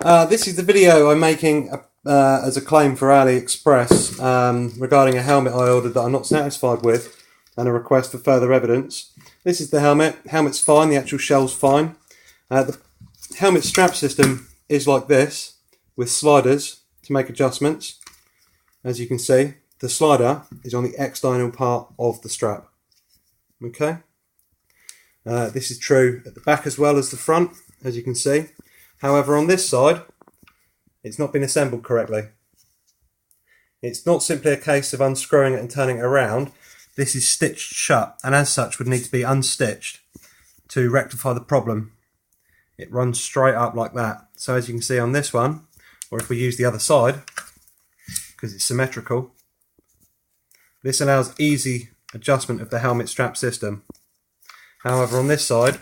This is the video I'm making as a claim for AliExpress regarding a helmet I ordered that I'm not satisfied with and a request for further evidence. This is the helmet. Helmet's fine, the actual shell's fine. The helmet strap system is like this with sliders to make adjustments. As you can see, the slider is on the external part of the strap. Okay. This is true at the back as well as the front, as you can see. However, on this side, it's not been assembled correctly. It's not simply a case of unscrewing it and turning it around. This is stitched shut, and as such would need to be unstitched to rectify the problem. It runs straight up like that. So as you can see on this one, or if we use the other side, because it's symmetrical, this allows easy adjustment of the helmet strap system. However, on this side,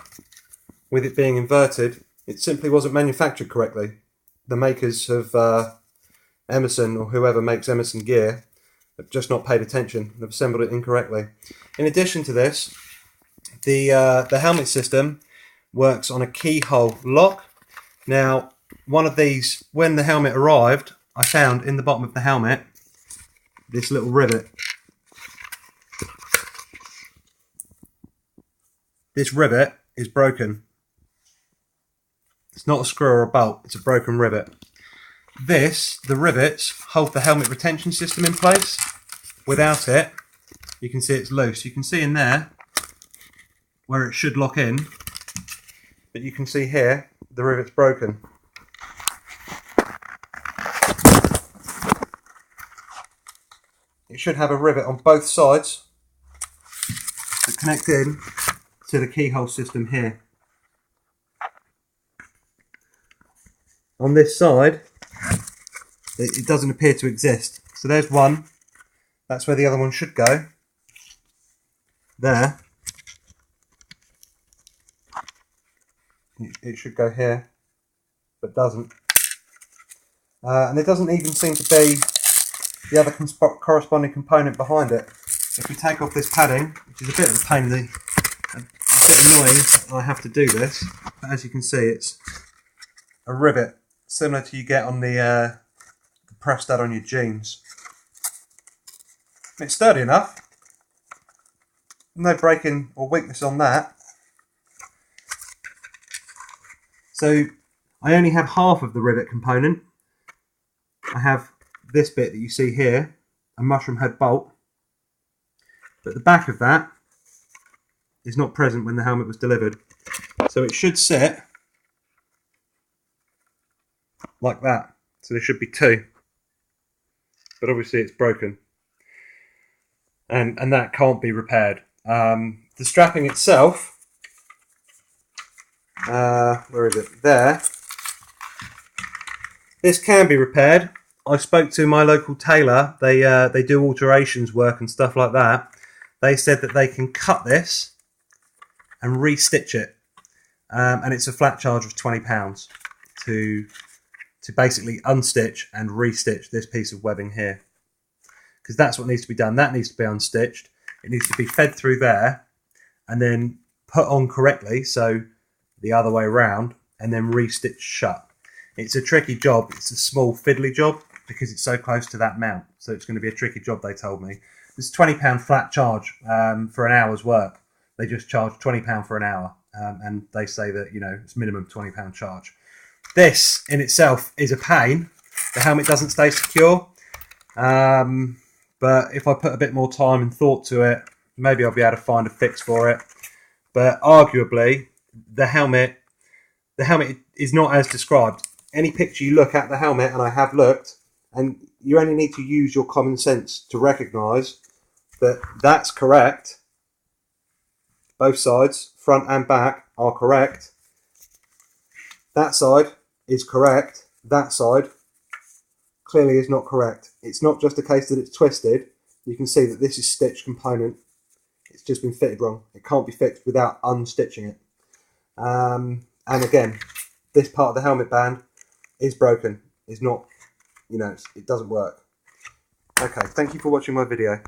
with it being inverted, it simply wasn't manufactured correctly. The makers of Emerson, or whoever makes Emerson gear, have just not paid attention and have assembled it incorrectly. In addition to this, the helmet system works on a keyhole lock. Now, one of these, when the helmet arrived, I found in the bottom of the helmet this little rivet. This rivet is broken. It's not a screw or a bolt, it's a broken rivet. The rivets hold the helmet retention system in place. Without it, you can see it's loose. You can see in there where it should lock in, but you can see here the rivet's broken. It should have a rivet on both sides that connect in to the keyhole system here. On this side, it doesn't appear to exist. So there's one. That's where the other one should go. There. It should go here, but doesn't. And there doesn't even seem to be the other corresponding component behind it. If we take off this padding, which is a bit of a pain in the... a bit annoying I have to do this, but as you can see, it's a rivet similar to you get on the press stud on your jeans. It's sturdy enough, no breaking or weakness on that. So I only have half of the rivet component. I have this bit that you see here, a mushroom head bolt, but the back of that is not present when the helmet was delivered. So it should sit like that. So there should be two, but obviously it's broken, and that can't be repaired. The strapping itself, where is it? There. This can be repaired. I spoke to my local tailor. They do alterations work and stuff like that. They said that they can cut this and re-stitch it, and it's a flat charge of £20 to basically unstitch and re-stitch this piece of webbing here, because that's what needs to be done. That needs to be unstitched. It needs to be fed through there and then put on correctly, so the other way around, and then re-stitched shut. It's a tricky job. It's a small fiddly job because it's so close to that mount, so it's going to be a tricky job, they told me. It's £20 flat charge for an hour's work. They just charge £20 for an hour, and they say that, you know, it's minimum £20 charge. This in itself is a pain. The helmet doesn't stay secure, but if I put a bit more time and thought to it, maybe I'll be able to find a fix for it. But arguably, the helmet is not as described. Any picture you look at the helmet, and I have looked, and you only need to use your common sense to recognise that that's correct. Both sides, front and back, are correct. That side is correct. That side clearly is not correct. It's not just a case that it's twisted. You can see that this is stitched component. It's just been fitted wrong. It can't be fixed without unstitching it. And again, this part of the helmet band is broken. It's not, you know, it doesn't work. Okay, thank you for watching my video.